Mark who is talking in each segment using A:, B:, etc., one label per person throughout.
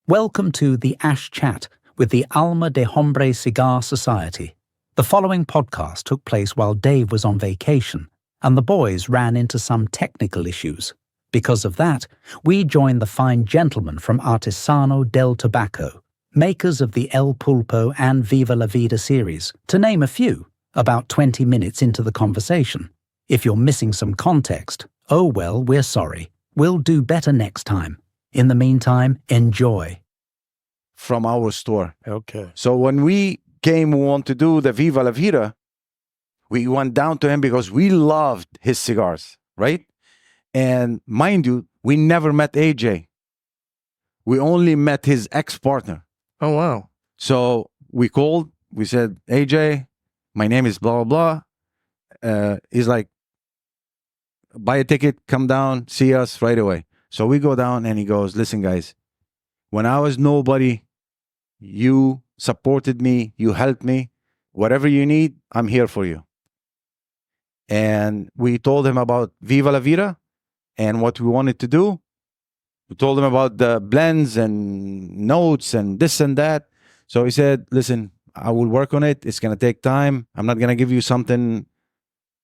A: Welcome to the Ash Chat with the Alma de Hombre Cigar Society. The following podcast took place while Dave was on vacation, and the boys ran into some technical issues. Because of that, we joined the fine gentlemen from Artesano del Tobacco, makers of the El Pulpo and Viva La Vida series, to name a few, about 20 minutes into the conversation. If you're missing some context, oh well, we're sorry. We'll do better next time. In the meantime, enjoy.
B: From our store.
C: Okay.
B: So when we want to do the Viva La Vida, we went down to him because we loved his cigars, right? And mind you, we never met AJ. We only met his ex-partner.
C: Oh, wow.
B: So we called, we said, AJ, my name is blah, blah, blah. He's like, buy a ticket, come down, see us right away. So we go down and he goes, listen, guys, when I was nobody, you supported me, you helped me. Whatever you need, I'm here for you. And we told him about Viva La Vida and what we wanted to do. We told him about the blends and notes and this and that. So he said, listen, I will work on it. It's going to take time. I'm not going to give you something.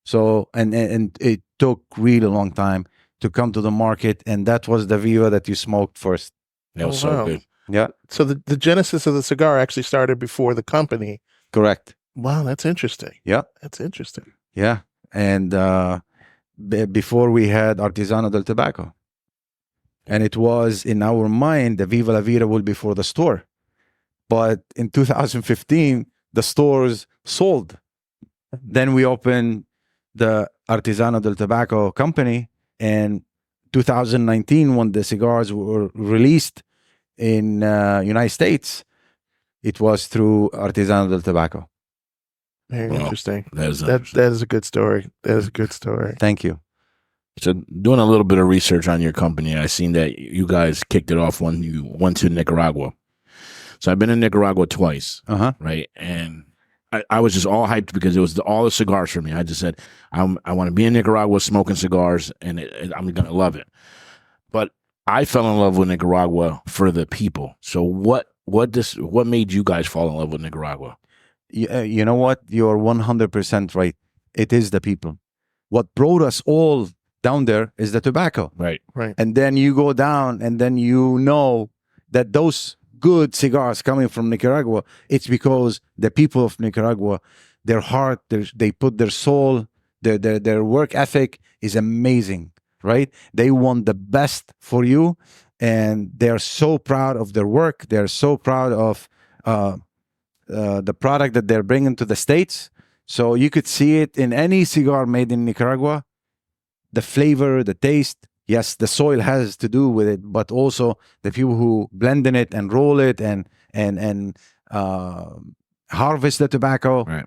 B: So, and it took really a long time to come to the market, and that was the Viva that you smoked first.
D: That was so good.
B: Yeah.
C: So the genesis of the cigar actually started before the company.
B: Correct.
C: Wow, that's interesting.
B: Yeah.
C: That's interesting.
B: Yeah. And before we had Artesano del Tobacco. And it was in our mind, the Viva La Vida will be for the store. But in 2015, the stores sold. Then we opened the Artesano del Tobacco company. And 2019, when the cigars were released in United States, it was through Artesano del Tobacco.
C: Very interesting.
D: That is
C: that is a good story. That is a good story.
B: Thank you.
D: So doing a little bit of research on your company, I seen that you guys kicked it off when you went to Nicaragua. So I've been in Nicaragua twice, right? And I was just all hyped because it was all the cigars for me. I just said, I want to be in Nicaragua smoking cigars, and I'm going to love it. But I fell in love with Nicaragua for the people. So what made you guys fall in love with Nicaragua?
B: You know what? You're 100% right. It is the people. What brought us all down there is the tobacco.
D: Right.
B: And then you go down, and then you know that those good cigars coming from Nicaragua, it's because the people of Nicaragua, their heart, they put their soul, their work ethic is amazing, right? They want the best for you, and they're so proud of their work. They're so proud of the product that they're bringing to the States. So you could see it in any cigar made in Nicaragua, the flavor, the taste. Yes, the soil has to do with it, but also the people who blend in it and roll it and harvest the tobacco.
D: Right.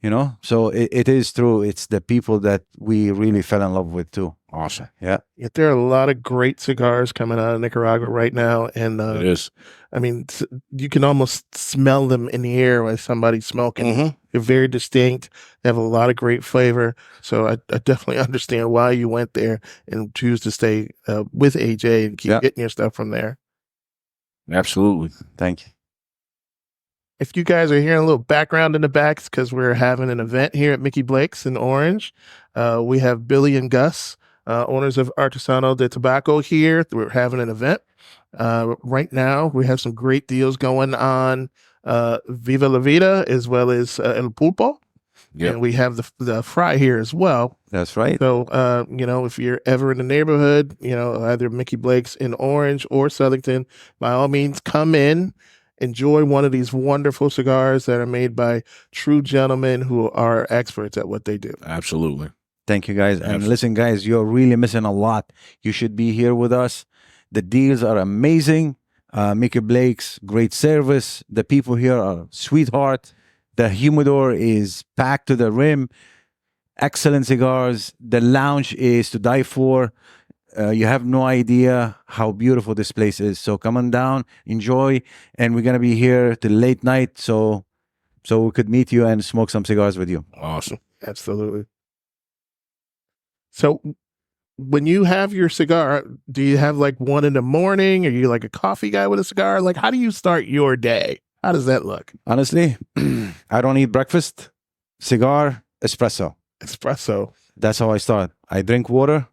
B: You know, so it is true. It's the people that we really fell in love with too.
D: Awesome.
B: Yeah.
C: Yet there are a lot of great cigars coming out of Nicaragua right now, and
D: It is.
C: I mean, you can almost smell them in the air as somebody's smoking. They're very distinct. They have a lot of great flavor. So I definitely understand why you went there and choose to stay with AJ and keep getting your stuff from there.
D: Absolutely.
B: Thank you.
C: If you guys are hearing a little background in the back, it's because we're having an event here at Mickey Blake's in Orange. We have Billy and Gus, owners of Artesano del Tobacco here. We're having an event. Right now, we have some great deals going on Viva La Vida as well as El Pulpo.
D: Yep.
C: And we have the fry here as well.
B: That's right.
C: So, if you're ever in the neighborhood, either Mickey Blake's in Orange or Southington, by all means, come in. Enjoy one of these wonderful cigars that are made by true gentlemen who are experts at what they do.
D: Absolutely.
B: Thank you, guys. And listen, guys, you're really missing a lot. You should be here with us. The deals are amazing. Mickey Blake's, great service. The people here are sweetheart. The humidor is packed to the rim. Excellent cigars. The lounge is to die for. You have no idea how beautiful this place is. So come on down, enjoy, and we're gonna be here till late night, so we could meet you and smoke some cigars with you.
D: Awesome.
C: Absolutely. So when you have your cigar, do you have like one in the morning? Are you like a coffee guy with a cigar? Like, how do you start your day? How does that look?
B: Honestly, I don't eat breakfast. Cigar, espresso.
C: Espresso.
B: That's how I start. I drink water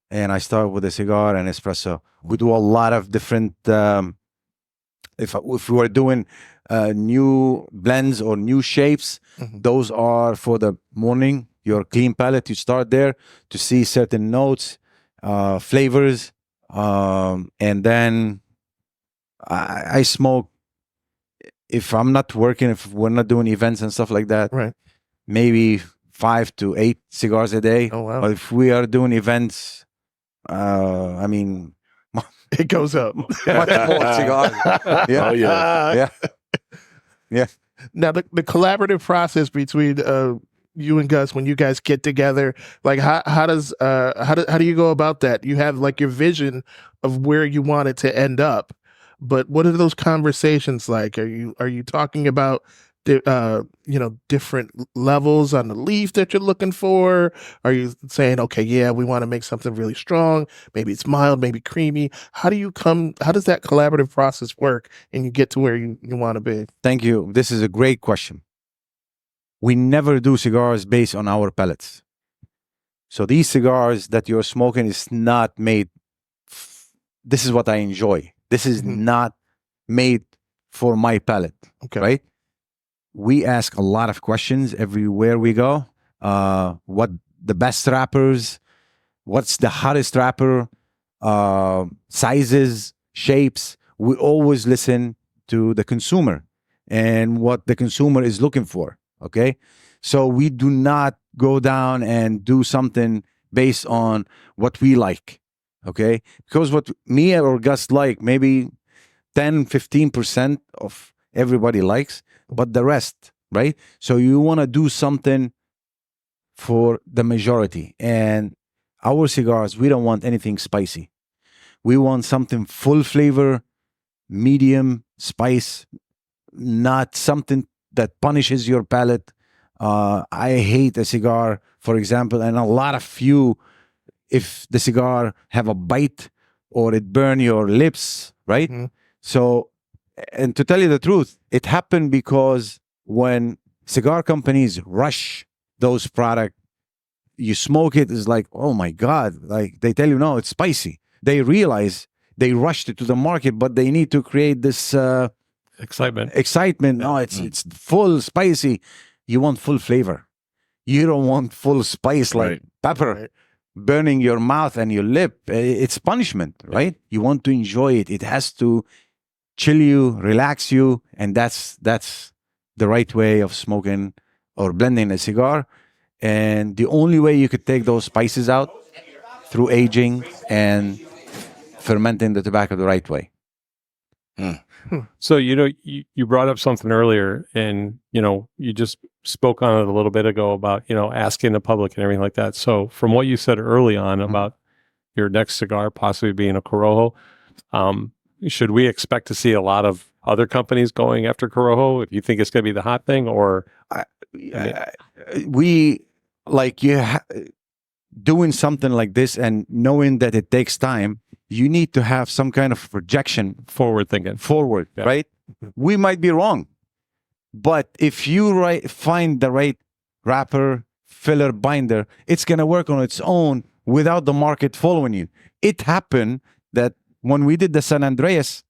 B: and I start with a cigar and espresso. We do a lot of different, if we were doing new blends or new shapes, those are for the morning. Your clean palate, you start there to see certain notes, flavors, and then I smoke. If I'm not working, if we're not doing events and stuff like that,
C: Right.
B: maybe 5 to 8 cigars a day.
C: Oh, wow.
B: But if we are doing events, I mean,
C: It goes up.
B: much more cigars. Yeah.
D: Oh, yeah.
B: Yeah. Yeah.
C: Now, the collaborative process between you and Gus, when you guys get together, like how do you go about that? You have like your vision of where you want it to end up, but what are those conversations like? Are you talking about different levels on the leaf that you're looking for? Are you saying, okay, yeah, we want to make something really strong, maybe it's mild, maybe creamy? How does that collaborative process work and you get to where you want to be?
B: Thank you. This is a great question. We never do cigars based on our palates. So these cigars that you're smoking is not made. This is what I enjoy. This is not made for my palate.
C: Okay.
B: Right? We ask a lot of questions everywhere we go. What the best wrappers? What's the hottest wrapper? Sizes, shapes. We always listen to the consumer and what the consumer is looking for. Okay, so we do not go down and do something based on what we like. Okay, because what me or Gus like, maybe 10-15% of everybody likes, but the rest, right? So you want to do something for the majority. And our cigars, we don't want anything spicy. We want something full flavor, medium spice, not something that punishes your palate. I hate a cigar, for example, and a lot of you, if the cigar have a bite or it burn your lips, right?
C: Mm-hmm.
B: So, and to tell you the truth, it happened because when cigar companies rush those products, you smoke it, is like, oh my God, like they tell you, no, it's spicy. They realize they rushed it to the market, but they need to create this excitement. No, it's full spicy. You want full flavor. You don't want full spice like pepper burning your mouth and your lip. It's punishment, right? You want to enjoy it. It has to chill you, relax you, and that's the right way of smoking or blending a cigar. And the only way you could take those spices out through aging and fermenting the tobacco the right way.
E: So, you brought up something earlier and, you just spoke on it a little bit ago about, asking the public and everything like that. So from what you said early on about your next cigar possibly being a Corojo, should we expect to see a lot of other companies going after Corojo if you think it's going to be the hot thing? Or
B: doing something like this and knowing that it takes time, you need to have some kind of projection.
E: Forward thinking.
B: Yeah. Right? We might be wrong. But if you find the right wrapper, filler, binder, it's going to work on its own without the market following you. It happened that when we did the San Andreas,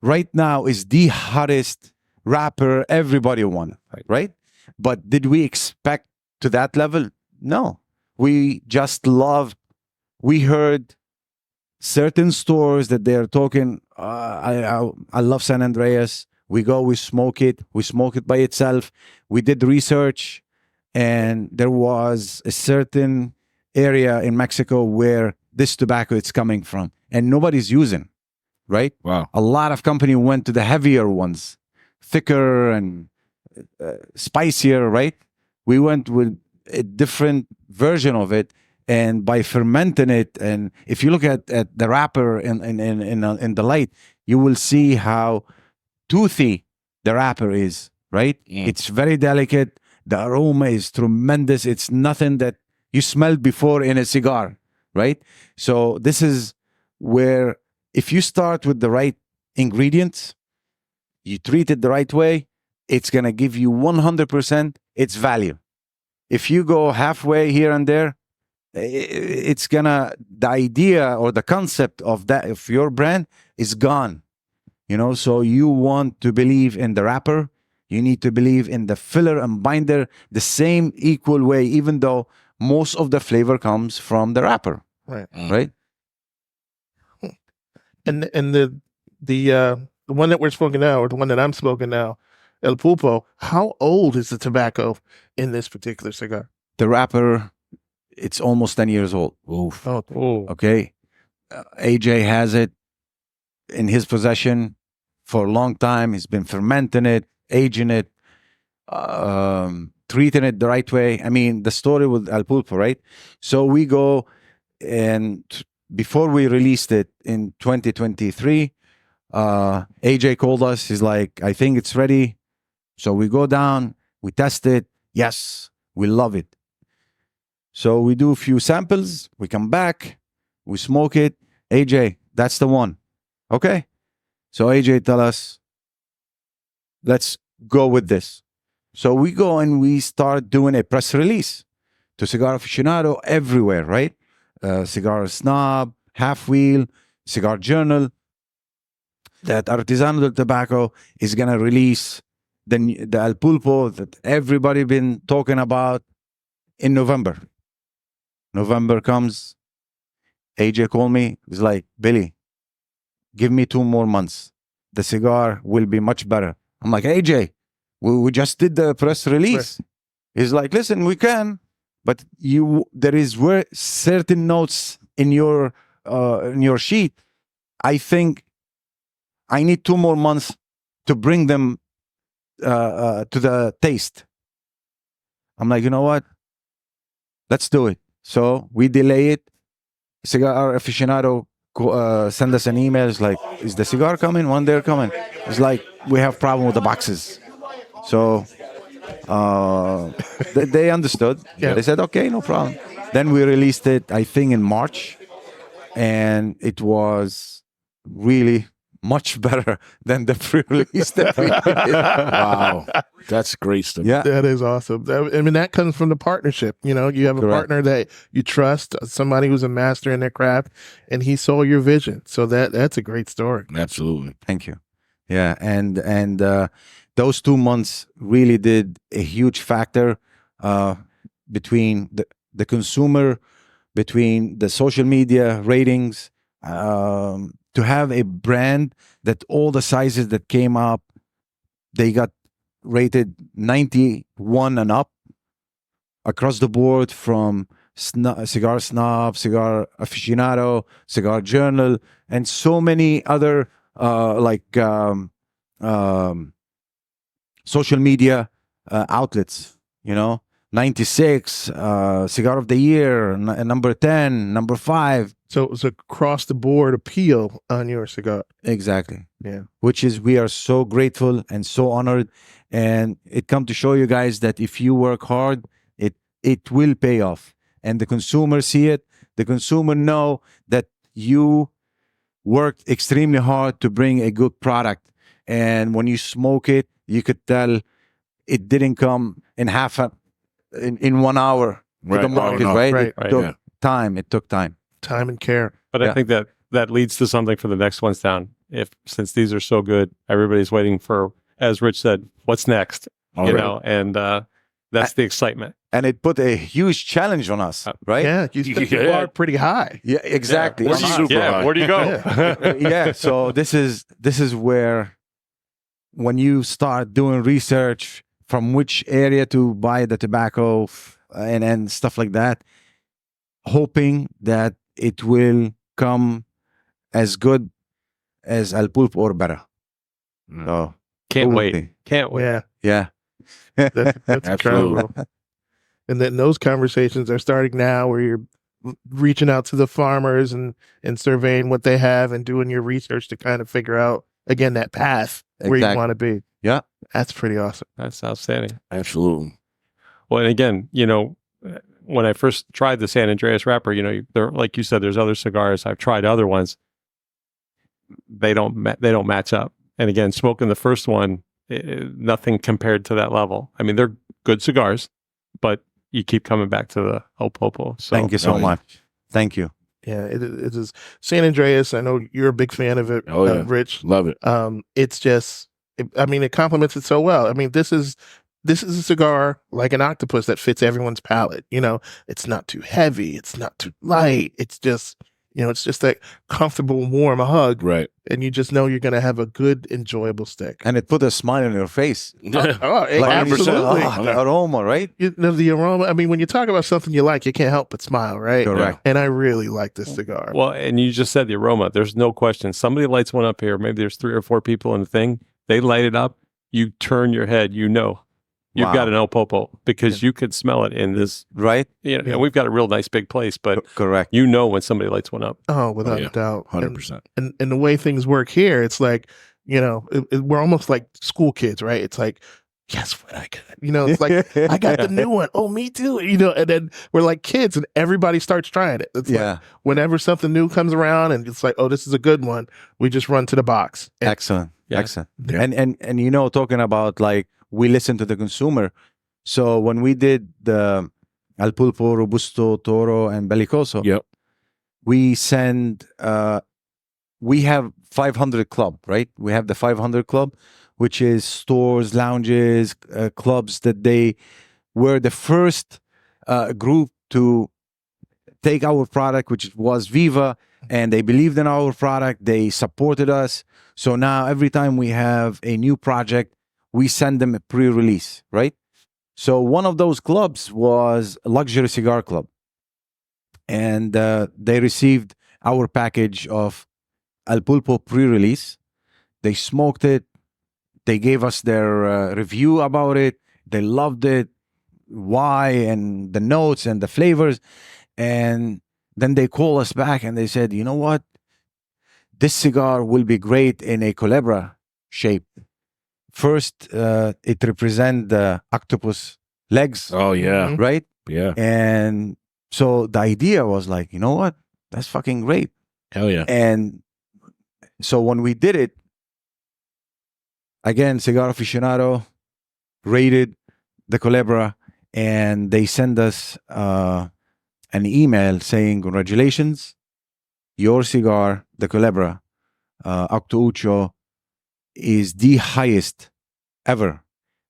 B: right now is the hottest wrapper everybody wanted, right? But did we expect to that level? No. We just we heard certain stores that they're talking, I love San Andreas. We go, we smoke it by itself. We did research, and there was a certain area in Mexico where this tobacco is coming from, and nobody's using, right?
D: Wow.
B: A lot of company went to the heavier ones, thicker and spicier, right? We went with a different version of it, and by fermenting it, and if you look at the wrapper in the light, you will see how toothy the wrapper is, right? It's very delicate. The aroma is tremendous. It's nothing that you smelled before in a cigar, right? So this is where if you start with the right ingredients, you treat it the right way, it's going to give you 100% its value. If you go halfway here and there, it's gonna, the idea or the concept of that, of your brand is gone, you know. So you want to believe in the wrapper, you need to believe in the filler and binder the same equal way, even though most of the flavor comes from the wrapper,
C: Right.
B: right?
C: And the one that we're smoking now, or the one that I'm smoking now, El Pulpo, how old is the tobacco in this particular cigar?
B: The wrapper, it's almost 10 years old.
D: Oof.
C: Oh,
B: Okay. AJ has it in his possession for a long time. He's been fermenting it, aging it, treating it the right way. I mean, the story with El Pulpo, right? So we go, and before we released it in 2023, AJ called us. He's like, I think it's ready. So we go down, we test it. Yes, we love it. So we do a few samples, we come back, we smoke it. AJ, that's the one. Okay. So AJ tell us, let's go with this. So we go and we start doing a press release to Cigar Aficionado everywhere, right? Cigar Snob, Half Wheel, Cigar Journal, that Artesano del Tobacco is going to release the El Pulpo that everybody been talking about in November. November comes, AJ called me. He's like, Billy, give me 2 more months. The cigar will be much better. I'm like, AJ, we just did the press release. Right. He's like, listen, we can, but there is certain notes in your sheet. I think I need 2 more months to bring them to the taste. I'm like, you know what? Let's do it. So we delay it. Cigar Aficionado send us an email. It's like, is the cigar coming? When they're coming? It's like, we have problem with the boxes. So they understood. Yeah. They said, okay, no problem. Then we released it, I think, in March. And it was really much better than the pre-release that we did.
D: Wow. That's great stuff.
C: Yeah. That is awesome. I mean, that comes from the partnership. You know, you have a partner that you trust, somebody who's a master in their craft, and he saw your vision. So that's a great story.
D: Absolutely.
B: Thank you. Yeah. And those 2 months really did a huge factor between the consumer, between the social media ratings, to have a brand that all the sizes that came up, they got rated 91 and up across the board, from Cigar Snob, Cigar Aficionado, Cigar Journal, and so many other social media outlets, you know. 96, Cigar of the Year, number 10, number 5.
C: So it was a cross the board appeal on your cigar.
B: Exactly.
C: Yeah.
B: Which is, we are so grateful and so honored. And it come to show you guys that if you work hard, it will pay off. And the consumer see it. The consumer know that you worked extremely hard to bring a good product. And when you smoke it, you could tell it didn't come in in 1 hour to the market, right? It took time. It took time.
C: Time and care.
E: But I think that leads to something for the next ones down. Since these are so good, everybody's waiting for, as Rich said, what's next? You know, and that's the excitement.
B: And it put a huge challenge on us, right?
C: Yeah, you set the bar pretty high.
B: Yeah, exactly.
E: Yeah, where do you go?
B: Yeah. So this is where, when you start doing research from which area to buy the tobacco and stuff like that, hoping that it will come as good as El Pulpo or better. So
E: can't wait. Can't wait.
C: Yeah.
B: Yeah.
C: That's incredible. And then those conversations are starting now, where you're reaching out to the farmers and surveying what they have and doing your research to kind of figure out, again, that path where you want to be.
B: Yeah.
C: That's pretty awesome.
E: That's outstanding.
D: Absolutely.
E: Well, and again, you know, when I first tried the San Andreas wrapper, there, like you said, there's other cigars. I've tried other ones. They don't match up. And again, smoking the first one, nothing compared to that level. I mean, they're good cigars, but you keep coming back to the El Pulpo. So
B: Thank you so much. Thank you.
C: Yeah, it is San Andreas. I know you're a big fan of it, Rich.
D: Love it.
C: It's just, it complements it so well. I mean, this is a cigar like an octopus that fits everyone's palate. It's not too heavy. It's not too light. It's just, it's just that comfortable, warm hug.
D: Right.
C: And you just know you're going to have a good, enjoyable stick.
B: And it put a smile on your face.
C: Absolutely.
B: The aroma, right?
C: The aroma. I mean, when you talk about something you like, you can't help but smile, right?
B: Correct.
C: And I really like this cigar.
E: Well, and you just said the aroma. There's no question. Somebody lights one up here. Maybe there's 3 or 4 people in the thing. They light it up. You turn your head. You've got an El Pulpo because you could smell it in this.
B: Right.
E: And we've got a real nice big place, but
B: correct.
E: When somebody lights one up.
C: Oh, without a doubt.
D: 100%.
C: And the way things work here, it's like, we're almost like school kids, right? It's like, guess what I got? It's like, I got the new one. Oh, me too. And then we're like kids and everybody starts trying it. It's like whenever something new comes around and it's like, oh, this is a good one, we just run to the box.
B: Excellent. Excellent. Yeah. And talking about like, we listen to the consumer. So when we did the El Pulpo, Robusto, Toro, and Bellicoso, we send, we have 500 club, right? We have the 500 club, which is stores, lounges, clubs that they were the first group to take our product, which was Viva, and they believed in our product. They supported us. So now every time we have a new project, we send them a pre-release, right? So one of those clubs was a luxury cigar club. And they received our package of El Pulpo pre-release. They smoked it. They gave us their review about it. They loved it. Why, and the notes and the flavors. And then they called us back and they said, you know what? This cigar will be great in a Culebra shape. First, it represents the octopus legs.
D: Oh, yeah.
B: Right?
D: Yeah.
B: And so the idea was like, you know what? That's fucking great.
D: Hell yeah.
B: And so when we did it, again, Cigar Aficionado rated the Culebra and they send us an email saying, congratulations, your cigar, the Culebra, Octo Ucho, is the highest ever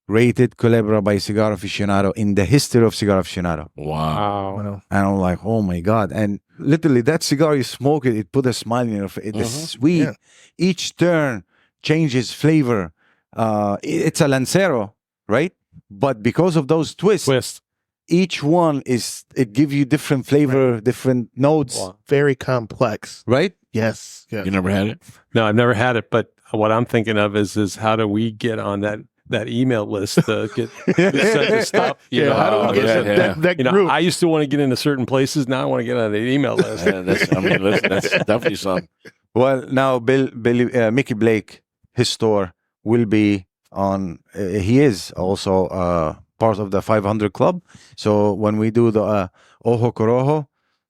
B: rated Culebra by Cigar Aficionado in the history of Cigar Aficionado.
D: Wow.
B: And I'm like, oh my God. And literally that cigar, you smoke it, it put a smile in your face. It's sweet. Yeah. Each turn changes flavor. It's a Lancero, right? But because of those twists, each one it gives you different flavor, different notes.
C: Wow. Very complex.
B: Right?
C: Yes.
D: You never had it?
E: No, I've never had it, but what I'm thinking of is how do we get on that email list to get sent this stuff?
C: How do we get that group?
E: I used to want to get into certain places. Now I want to get on the email list.
D: That's definitely something.
B: Well, now Mickey Blake, his store will be on. He is also part of the 500 club. So when we do the Ojo Corojo,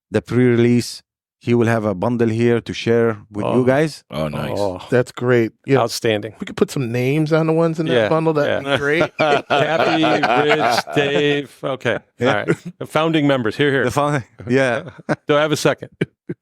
B: the pre-release, he will have a bundle here to share with you guys.
D: Oh, nice. Oh,
C: that's great. Yeah.
E: Outstanding.
C: We could put some names on the ones in that bundle. That'd be great.
E: Happy, Rich, Dave. Okay. All right. The founding members. Here.
B: Yeah.
E: Do I have a second?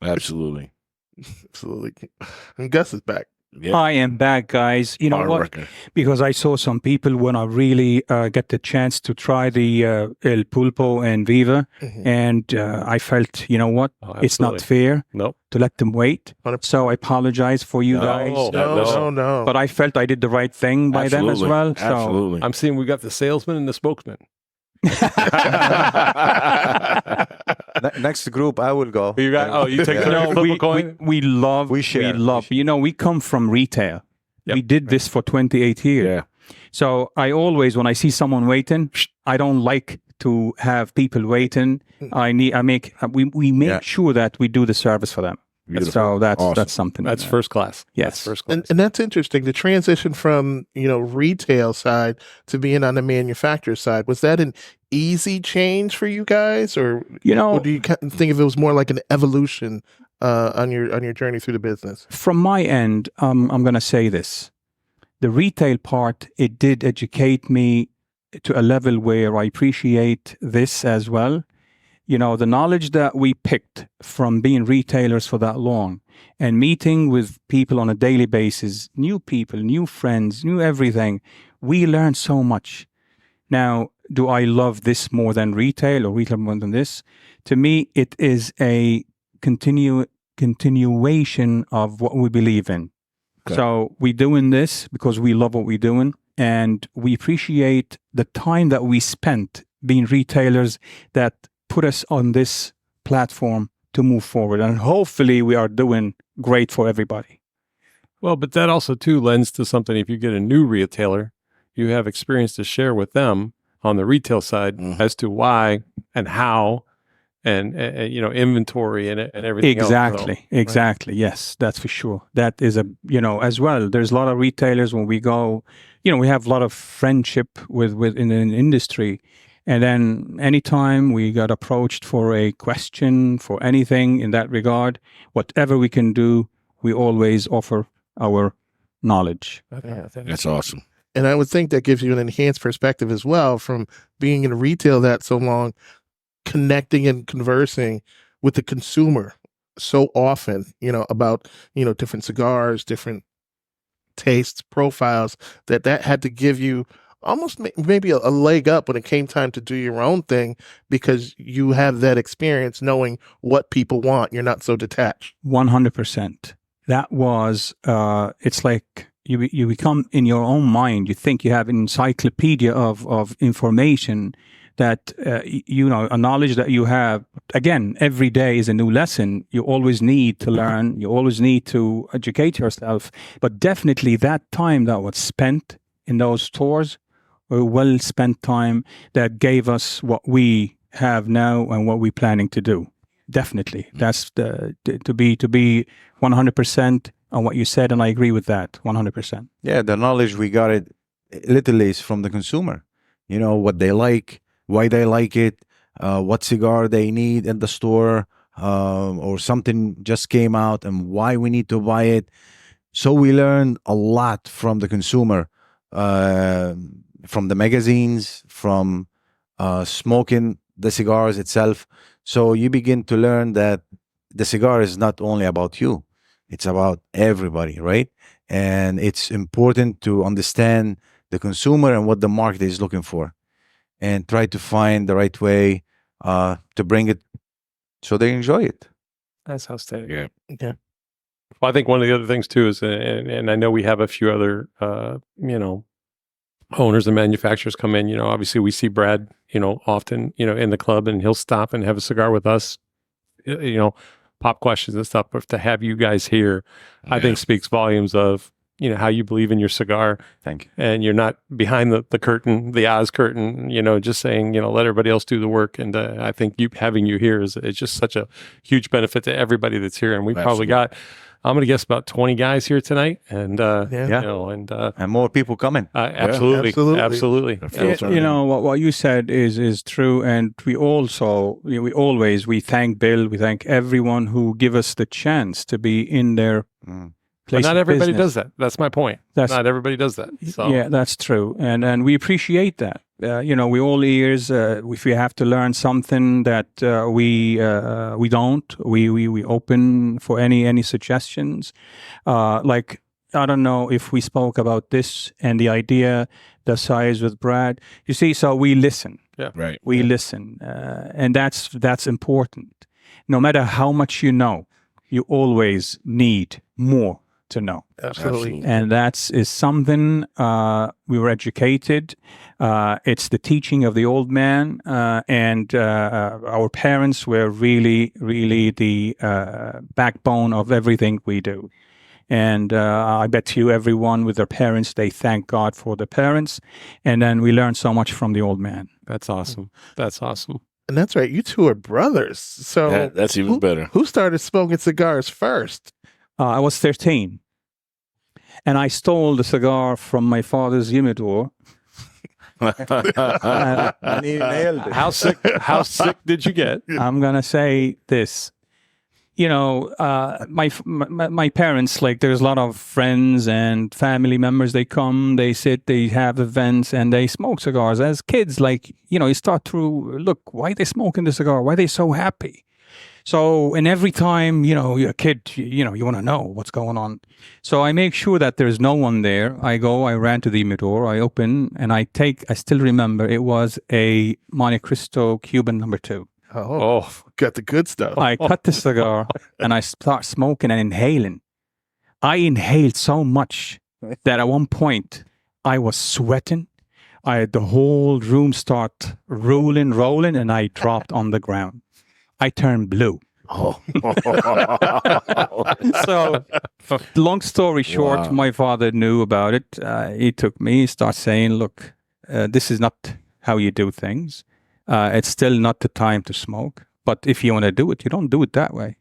D: Absolutely.
C: Absolutely. And Gus is back.
F: Yep. I am back, guys. You know what? Because I saw some people when I really get the chance to try the El Pulpo and Viva, and I felt, you know what? It's not fair to let them wait. 100%. So I apologize for you guys.
C: No.
F: But I felt I did the right thing by them as well. So.
D: Absolutely.
E: I'm seeing we got the salesman and the spokesman.
B: Next group, I will go.
E: You take the coin.
F: We love. You know, we come from retail. Yep. We did this for 28 years.
D: Yeah.
F: So I always, when I see someone waiting, I don't like to have people waiting. We make sure that we do the service for them. So that's
D: Awesome.
F: that's something.
E: That's first class.
F: Yes.
E: That's first class.
C: And that's interesting. The transition from, retail side to being on the manufacturer side, was that an easy change for you guys, or or do you think of it was more like an evolution on your journey through the business?
F: From my end, I'm going to say this. The retail part, it did educate me to a level where I appreciate this as well. The knowledge that we picked from being retailers for that long and meeting with people on a daily basis, new people, new friends, new everything, we learned so much. Now, do I love this more than retail or retail more than this? To me, it is a continuation of what we believe in. Okay. So we're doing this because we love what we're doing, and we appreciate the time that we spent being retailers that put us on this platform to move forward. And hopefully we are doing great for everybody.
E: Well, but that also too lends to something. If you get a new retailer, you have experience to share with them on the retail side as to why and how and inventory and everything
F: exactly
E: else.
F: Exactly. Right? Yes, that's for sure. That is as well, there's a lot of retailers when we go, we have a lot of friendship with in an industry. And then anytime we got approached for a question, for anything in that regard, whatever we can do, we always offer our knowledge.
D: That's awesome.
C: And I would think that gives you an enhanced perspective as well from being in retail that so long, connecting and conversing with the consumer so often, about, different cigars, different tastes, profiles, that had to give you almost maybe a leg up when it came time to do your own thing, because you have that experience knowing what people want. You're not so detached.
F: 100%. That was, it's like you become in your own mind. You think you have an encyclopedia of information that, a knowledge that you have. Again, every day is a new lesson. You always need to learn. You always need to educate yourself. But definitely that time that was spent in those stores, a well-spent time that gave us what we have now and what we're planning to do. Definitely. That's to be 100% on what you said, and I agree with that 100%.
B: Yeah, the knowledge we got it literally is from the consumer. What they like, why they like it, what cigar they need in the store, or something just came out and why we need to buy it. So we learned a lot from the consumer. From the magazines, from smoking the cigars itself. So you begin to learn that the cigar is not only about you, it's about everybody, right? And it's important to understand the consumer and what the market is looking for, and try to find the right way to bring it so they enjoy it.
E: That's outstanding.
D: Yeah.
C: Yeah.
E: Well, I think one of the other things too is, and I know we have a few other, owners and manufacturers come in. Obviously we see Brad, often, in the club, and he'll stop and have a cigar with us, pop questions and stuff. But to have you guys here, I think speaks volumes of, how you believe in your cigar.
B: Thank you.
E: And you're not behind the curtain, the Oz curtain, just saying, let everybody else do the work. And I think having you here is just such a huge benefit to everybody that's here. And we probably got, I'm going to guess, about 20 guys here tonight, and
B: and more people coming.
E: Absolutely.
F: What you said is true, and we thank Bill, we thank everyone who give us the chance to be in their place.
E: But not
F: of
E: everybody
F: business.
E: does that. That's my point. Not everybody does that. So.
F: Yeah, that's true, and we appreciate that. We all ears. If we have to learn something that we don't, we open for any suggestions. Like, I don't know if we spoke about this and the idea, the size with Brad. You see, so we listen.
E: Yeah,
D: right.
F: We listen, and that's important. No matter how much you know, you always need more to know.
C: Absolutely.
F: And is something we were educated. It's the teaching of the old man, and our parents were really, really the backbone of everything we do. And I bet you everyone with their parents, they thank God for their parents. And then we learn so much from the old man.
E: That's awesome. That's awesome.
C: And that's right. You two are brothers. So
D: That's even better.
C: Who started smoking cigars first?
F: I was 13, and I stole the cigar from my father's humidor.
B: And he nailed it.
E: How sick did you get?
F: I'm gonna say this. My parents, like, there's a lot of friends and family members. They come, they sit, they have events, and they smoke cigars. As kids, like, you start to look, why they smoking the cigar? Why they so happy? So, and every time, you're a kid, you want to know what's going on. So I make sure that there's no one there. I ran to the humidor, I open, and I still remember it was a Monte Cristo Cuban number 2.
C: Oh, got the good stuff.
F: I cut the cigar and I start smoking and inhaling. I inhaled so much that at one point I was sweating. The whole room start rolling, and I dropped on the ground. I turned blue.
D: Oh.
F: So, long story short,
D: Wow.
F: my father knew about it. He took me, started saying, look, this is not how you do things. It's still not the time to smoke. But if you want to do it, you don't do it that way.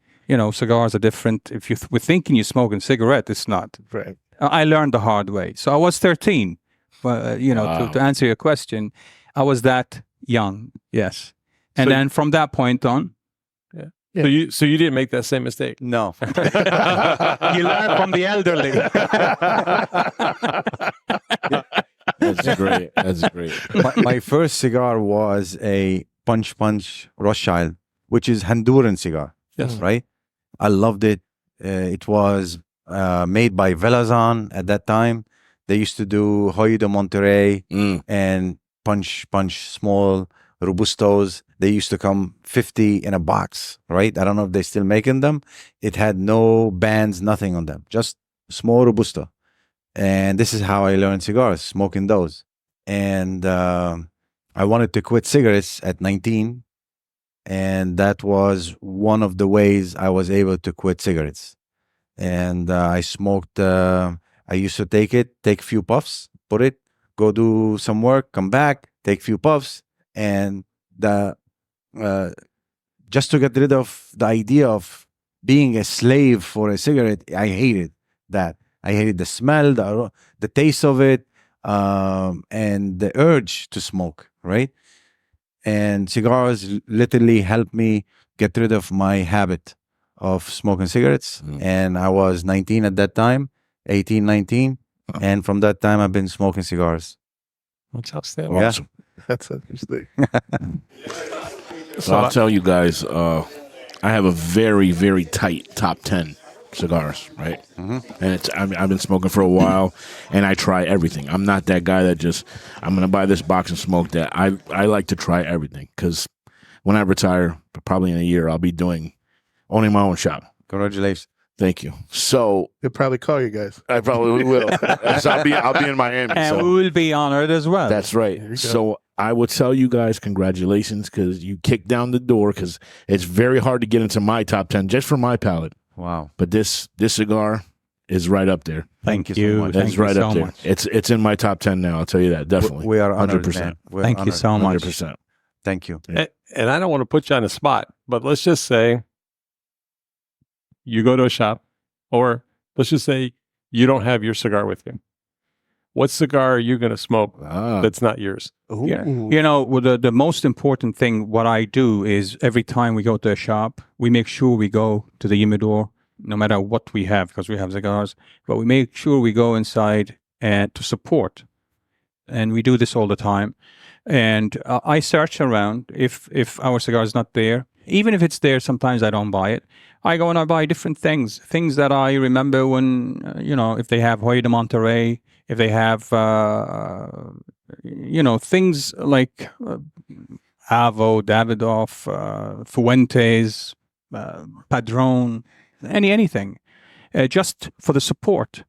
F: Cigars are different. If you were thinking you're smoking cigarette, it's not.
C: Right.
F: I learned the hard way. So I was 13. But,
D: Wow.
F: to answer your question, I was that young, yes. And then from that point on,
C: Yeah.
E: So you didn't make that same mistake.
B: No.
F: you learn from the elderly.
D: That's great. That's great.
B: My first cigar was a Punch Rothschild, which is Honduran cigar.
E: Yes.
B: Right? I loved it. It was made by Velazon at that time. They used to do Hoyo de Monterrey and Punch small Robustos. They used to come 50 in a box, right? I don't know if they're still making them. It had no bands, nothing on them, just small Robusto. And this is how I learned cigars, smoking those. And I wanted to quit cigarettes at 19. And that was one of the ways I was able to quit cigarettes. And I smoked, I used to take a few puffs, put it, go do some work, come back, take a few puffs. And just to get rid of the idea of being a slave for a cigarette, I hated that. I hated the smell, the taste of it, and the urge to smoke, right? And cigars literally helped me get rid of my habit of smoking cigarettes. And I was 19 at that time, 18, 19. And from that time, I've been smoking cigars.
E: That's outstanding.
B: Yeah.
D: Awesome.
C: That's interesting.
D: So I'll tell you guys, I have a very, very tight top 10 cigars, right? And I've been smoking for a while, and I try everything. I'm not that guy that just, I'm going to buy this box and smoke that. I like to try everything, because when I retire, probably in a year, I'll be owning my own shop.
B: Congratulations.
D: Thank you. So
C: He'll probably call you guys.
D: I probably will. So I'll be in Miami.
F: And
D: so.
F: we will be honored as well.
D: That's right. So I would tell you guys congratulations, because you kicked down the door, because it's very hard to get into my top 10 just for my palate.
B: Wow.
D: But this cigar is right up there.
F: Thank you
B: so much.
F: Thank
D: It's
F: you
D: right
F: so
D: up there.
F: much.
D: It's in my top 10 now. I'll tell you that. Definitely.
B: We are honored,
D: 100%.
B: man. We're
F: Thank you
B: honored.
F: so much.
D: 100%.
B: Thank you.
E: And I don't want to put you on the spot, but let's just say you go to a shop, or let's just say you don't have your cigar with you. What cigar are you going to smoke that's not yours?
F: Yeah. The most important thing, what I do is every time we go to a shop, we make sure we go to the humidor, no matter what we have, because we have cigars, but we make sure we go inside and to support. And we do this all the time. And I search around. If our cigar is not there, even if it's there, sometimes I don't buy it. I go and I buy different things that I remember when, if they have Hoyo de Monterrey, if they have, things like Avo, Davidoff, Fuentes, Padron, anything, just for the support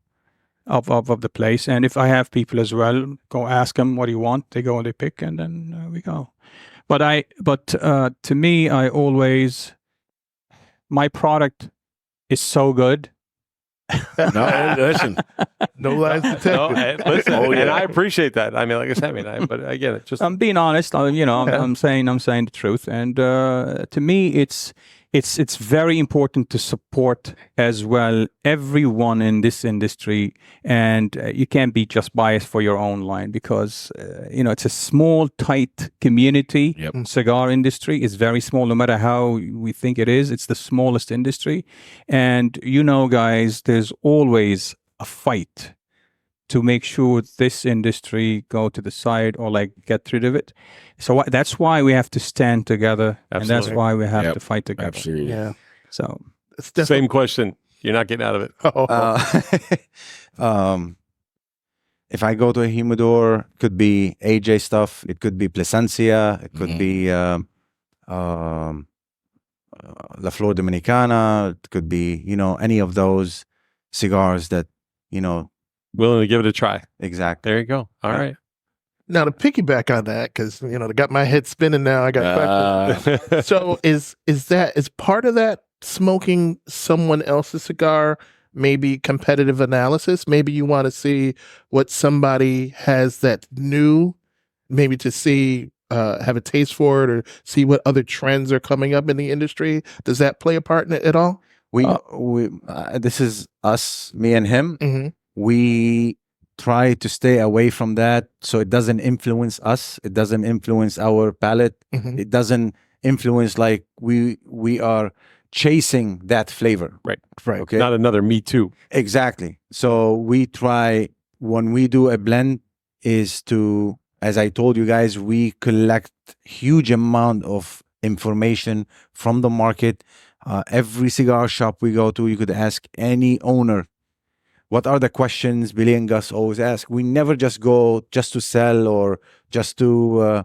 F: of the place. And if I have people as well, go ask them, what do you want? They go and they pick, and then we go. But to me, I always, my product is so good,
D: No, listen.
C: No lies detected.
E: No, listen,
D: Oh, yeah.
E: and I appreciate that. I mean, like I said, but again, it's just
F: I'm being honest. I'm saying the truth, and to me, it's very important to support as well everyone in this industry, and you can't be just biased for your own line because it's a small, tight community.
D: Yep.
F: Cigar industry is very small, no matter how we think it is. It's the smallest industry, and guys, there's always a fight to make sure this industry go to the side or like get rid of it. So that's why we have to stand together, and that's
E: Absolutely.
F: why we have
D: Yep.
F: to fight together.
D: Absolutely.
C: Yeah.
F: So
C: It's definitely.
E: same question. You're not getting out of it.
B: If I go to a humidor, it could be AJ stuff. It could be Plasencia. It could be La Flor Dominicana. It could be, any of those cigars that,
E: Willing to give it a try.
B: exactly.
E: There you go. All right.
C: Now to piggyback on that, because they got my head spinning now. I got questions. So is part of that smoking someone else's cigar? Maybe competitive analysis. Maybe you want to see what somebody has that new, maybe to see, have a taste for it, or see what other trends are coming up in the industry. Does that play a part in it at all?
B: This is us, me and him.
C: Mm-hmm.
B: We try to stay away from that so it doesn't influence us. It doesn't influence our palate.
C: Mm-hmm.
B: It doesn't influence like we are chasing that flavor.
E: Right.
C: Right.
B: Okay.
E: Not another me too.
B: Exactly. So we try, when we do a blend, is to, as I told you guys, we collect huge amount of information from the market. Every cigar shop we go to, you could ask any owner, what are the questions Billy and Gus always ask? We never just go just to sell or just to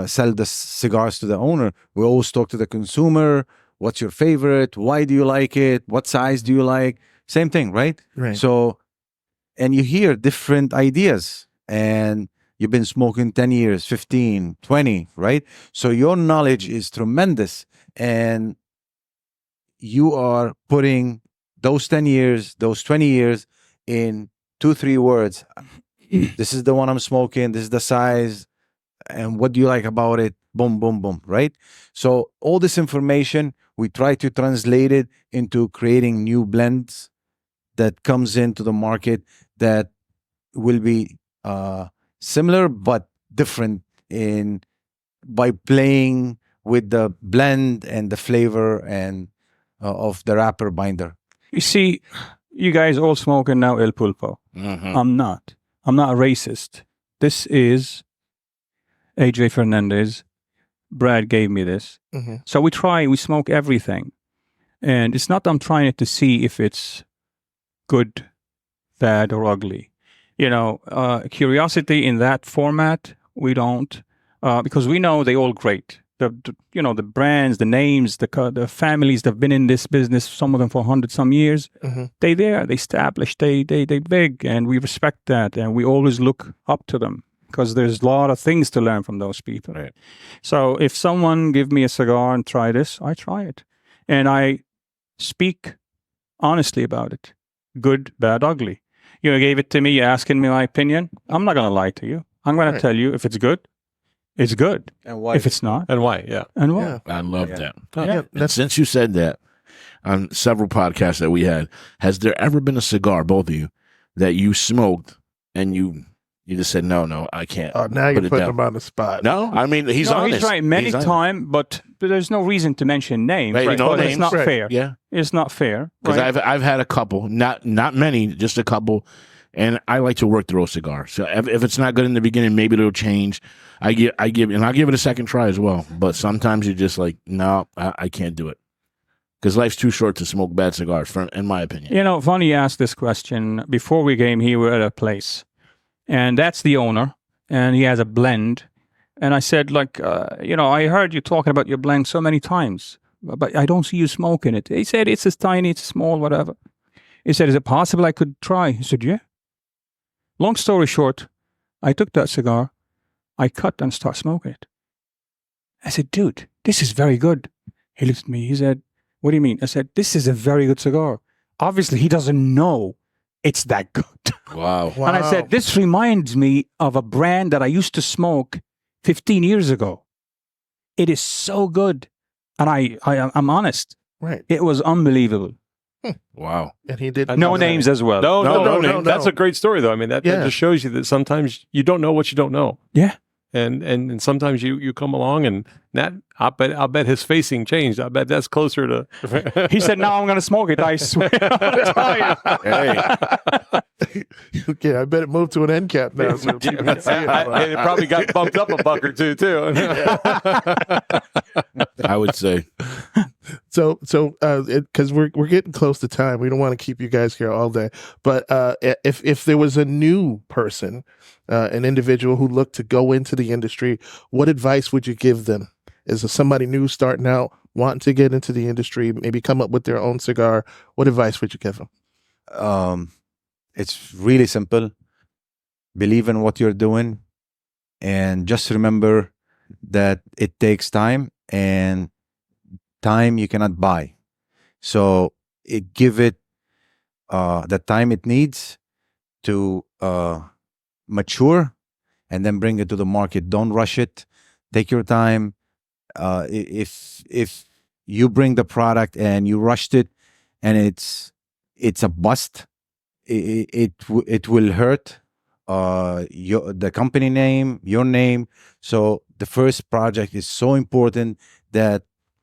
B: sell the cigars to the owner. We always talk to the consumer. What's your favorite? Why do you like it? What size do you like? Same thing, right?
C: Right.
B: So, and you hear different ideas, and you've been smoking 10 years, 15, 20, right? So your knowledge is tremendous, and you are putting those 10 years, those 20 years in 2-3 words. This is the one I'm smoking. This is the size. And what do you like about it? Boom, boom, boom, right? So all this information, we try to translate it into creating new blends that comes into the market that will be similar but different by playing with the blend and the flavor and of the wrapper binder.
F: you see, you guys all smoking now El Pulpo.
D: Mm-hmm.
F: I'm not a racist. This is AJ Fernandez. Brad gave me this.
C: Mm-hmm.
F: So we smoke everything. And it's not I'm trying it to see if it's good, bad, or ugly. Curiosity in that format, we don't, because we know they're all great. The brands, the names, the families that have been in this business, some of them for 100-some years,
C: Mm-hmm.
F: they established, they big, and we respect that, and we always look up to them because there's a lot of things to learn from those people.
D: Right.
F: So if someone give me a cigar and try this, I try it, and I speak honestly about it, good, bad, ugly. You gave it to me, you're asking me my opinion. I'm not going to lie to you. I'm going to tell you if it's good, it's good.
B: And why?
F: If it's not,
E: And why? Yeah.
F: and why?
C: Yeah.
D: I love
B: Yeah.
D: that.
C: Yeah.
D: And since you said that, on several podcasts that we had, has there ever been a cigar, both of you, that you smoked and you just said, no, I can't?
C: Oh, now you're
D: put it
C: putting
D: down?
C: him on the spot.
D: No, I mean, he's
F: No,
D: honest.
F: he's right many
D: honest.
F: times, but there's no reason to mention names.
D: Right, no
F: But
D: names.
F: it's not
C: Right.
F: fair.
D: Yeah,
F: It's not fair.
D: because
F: Right?
D: I've had a couple, not many, just a couple, and I like to work through a cigar. So if it's not good in the beginning, maybe it'll change. I'll give it a second try as well. But sometimes you're just like, no, I can't do it, because life's too short to smoke bad cigars, in my opinion.
F: Funny you asked this question. Before we came here, we were at a place, and that's the owner, and he has a blend. And I said, I heard you talking about your blend so many times, but I don't see you smoking it. He said, it's tiny, it's small, whatever. He said, is it possible I could try? He said, yeah. Long story short, I took that cigar, I cut and started smoking it. I said, dude, this is very good. He looked at me, he said, what do you mean? I said, this is a very good cigar. obviously he doesn't know it's that good.
D: Wow.
C: Wow.
F: And I said, this reminds me of a brand that I used to smoke 15 years ago. It is so good. And I'm honest.
C: Right.
F: It was unbelievable.
D: Wow.
C: And he did
F: No names as well.
E: No. That's a great story, though. I mean, that just shows you that sometimes you don't know what you don't know.
F: Yeah.
E: And sometimes you come along and that I'll bet his facing changed. I bet that's closer to.
F: He said, "Now I'm going to smoke it." I swear.
C: Okay, I bet it moved to an end cap now. So people can see it.
E: And it probably got bumped up a buck or two too.
D: I would say.
C: So, because we're getting close to time, we don't want to keep you guys here all day. But if there was a new person, an individual who looked to go into the industry, what advice would you give them? Is there somebody new starting out, wanting to get into the industry, maybe come up with their own cigar? What advice would you give them?
B: It's really simple. Believe in what you're doing, and just remember that it takes time, and time you cannot buy. So give it the time it needs to mature, and then bring it to the market. Don't rush it. Take your time. If you bring the product and you rushed it, and it's a bust, it will hurt the company name, your name. So the first project is so important, that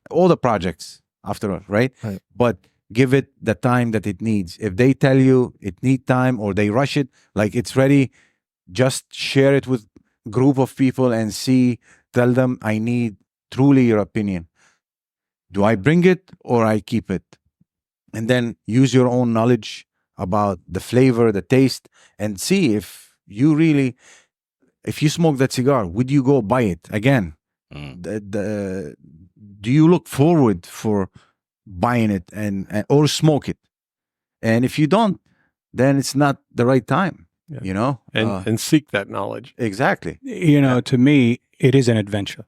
B: all the projects after, right? But give it the time that it needs. If they tell you it need time, or they rush it like it's ready, just share it with a group of people and tell them, I need truly your opinion. Do I bring it or I keep it? And then use your own knowledge about the flavor, the taste, and see if you smoke that cigar, would you go buy it again? Do you look forward for buying it and or smoke it? And if you don't, then it's not the right time, you know?
E: And seek that knowledge.
B: Exactly.
F: You know, to me, it is an adventure.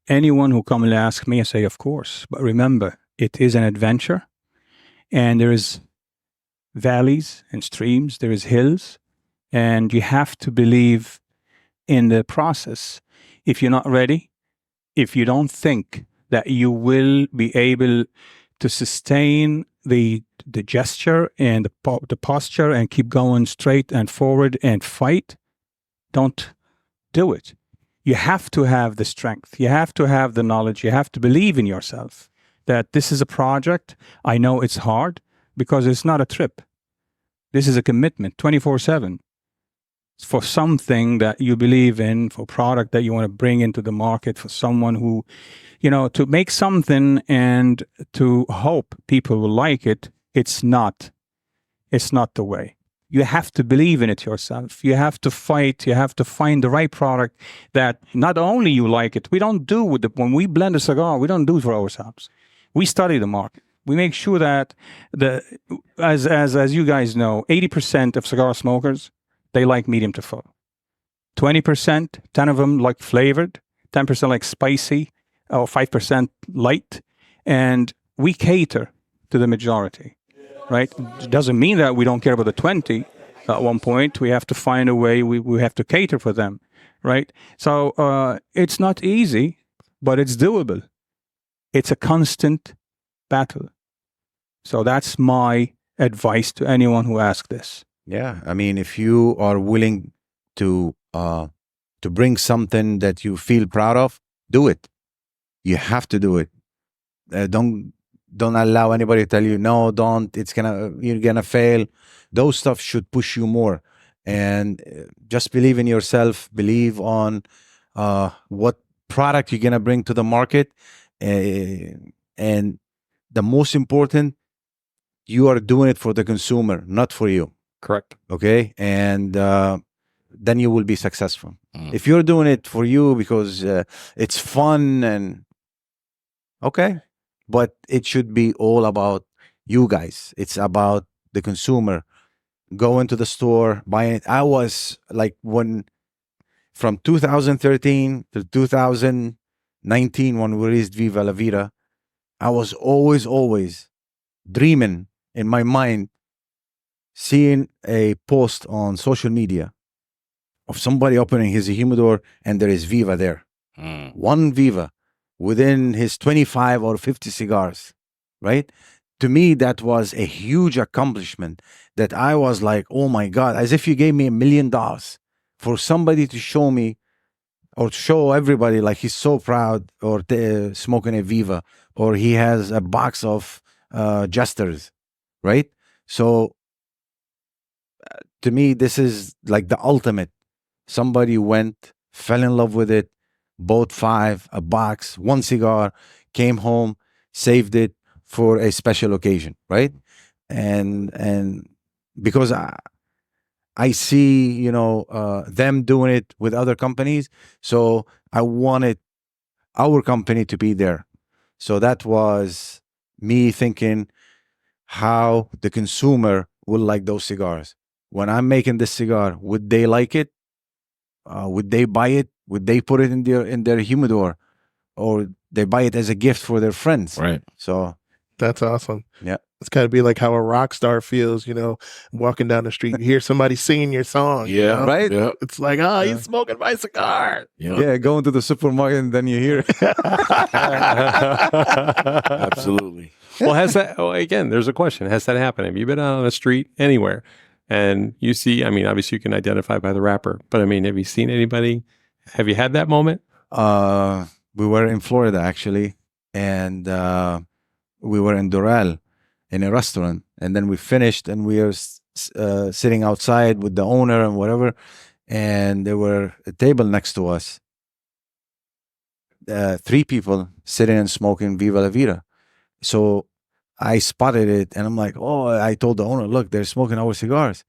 F: Anyone who come and ask me, I say, of course. But remember, it is an adventure. And there is valleys and streams, there is hills. And you have to believe in the process. If you're not ready, if you don't think that you will be able to sustain the gesture and the posture and keep going straight and forward and fight, don't do it. You have to have the strength. You have to have the knowledge. You have to believe in yourself that this is a project. I know it's hard because it's not a trip. This is a commitment 24/7 for something that you believe in, for product that you want to bring into the market, for someone who, to make something and to hope people will like it. It's not the way. You have to believe in it yourself. You have to fight. You have to find the right product that not only you like it. We don't do when we blend a cigar, we don't do it for ourselves. We study the market. We make sure that as you guys know, 80% of cigar smokers, they like medium to full. 20%, 10 of them like flavored, 10% like spicy, or 5% light. And we cater to the majority. Right? It doesn't mean that we don't care about the 20. At one point, we have to find a way, we have to cater for them, right? So it's not easy, but it's doable. It's a constant battle. So that's my advice to anyone who asks this.
B: Yeah, I mean, if you are willing to bring something that you feel proud of, do it. You have to do it. Don't allow anybody to tell you, no, don't, you're gonna fail. Those stuff should push you more. And just believe in yourself, believe on what product you're gonna bring to the market. And the most important, you are doing it for the consumer, not for you.
E: Correct.
B: Okay? And then you will be successful. If you're doing it for you because it's fun and okay, but it should be all about you guys. It's about the consumer. Go into the store, buy it. I was like, from 2013 to 2019, when we released Viva La Vida, I was always dreaming in my mind seeing a post on social media of somebody opening his humidor and there is Viva there. One Viva within his 25 or 50 cigars, right? To me, that was a huge accomplishment that I was like, oh my God, as if you gave me $1 million for somebody to show me or show everybody like he's so proud or smoking a Viva or he has a box of Jesters, right? So to me, this is like the ultimate. Somebody went, fell in love with it, bought 5, a box, 1 cigar, came home, saved it for a special occasion, right? And because I see, you know, them doing it with other companies, so I wanted our company to be there. So that was me thinking how the consumer will like those cigars. When I'm making this cigar, would they like it? Would they buy it? Would they put it in their humidor, or they buy it as a gift for their friends?
D: Right.
B: So
C: That's awesome.
B: yeah,
C: It's got to be like how a rock star feels, you know, walking down the street, you hear somebody singing your song. you
D: Yeah.
C: know?
B: right.
D: Yeah.
C: It's like, oh, he's smoking my cigar.
D: Yeah.
B: Yeah, going to the supermarket and then you hear
D: Absolutely.
E: Well, has that, again, there's a question. Has that happened? Have you been out on the street anywhere and you see, I mean, obviously you can identify by the wrapper, but I mean, have you seen anybody? Have you had that moment?
B: we were in Florida actually, and we were in Doral in a restaurant, and then we finished and we were sitting outside with the owner and whatever, and there were a table next to us, 3 people sitting and smoking Viva La Vida. So I spotted it and I'm like, oh, I told the owner, look, they're smoking our cigars.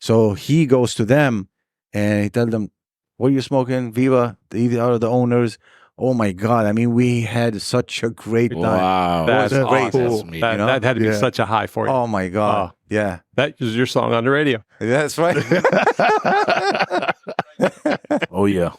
B: So he goes to them and he tells them, what are you smoking? Viva, these are the owners. Oh my God. I mean, we had such a great time.
D: Wow.
E: That's
C: that's
E: awesome.
C: cool.
D: That's
E: That,
B: you know?
E: that had to be
C: Yeah.
E: such a high for you.
B: Oh my God. Yeah.
E: That was your song on the radio.
B: That's right.
D: Oh, yeah.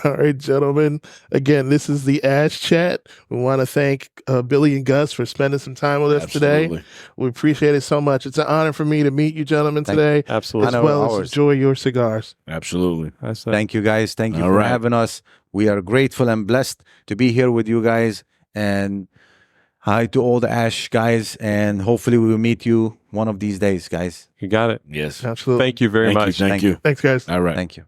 C: All right, gentlemen. Again, this is the Ash Chat. We want to thank Billy and Gus for spending some time with us today.
D: Absolutely.
C: We appreciate it so much. It's an honor for me to meet you, gentlemen,
B: Thank
C: today,
E: Absolutely.
C: as
B: Honor
C: well as
B: ours.
C: enjoy your cigars.
D: Absolutely.
E: That's it.
B: Thank you guys. Thank you
D: All
B: for
D: right.
B: having us. We are grateful and blessed to be here with you guys. And hi to all the Ash guys. And hopefully we will meet you one of these days, guys.
E: You got it.
D: Yes.
C: Absolutely.
E: Thank you very much.
D: Thank you.
C: Thanks, guys.
D: All right.
B: Thank you.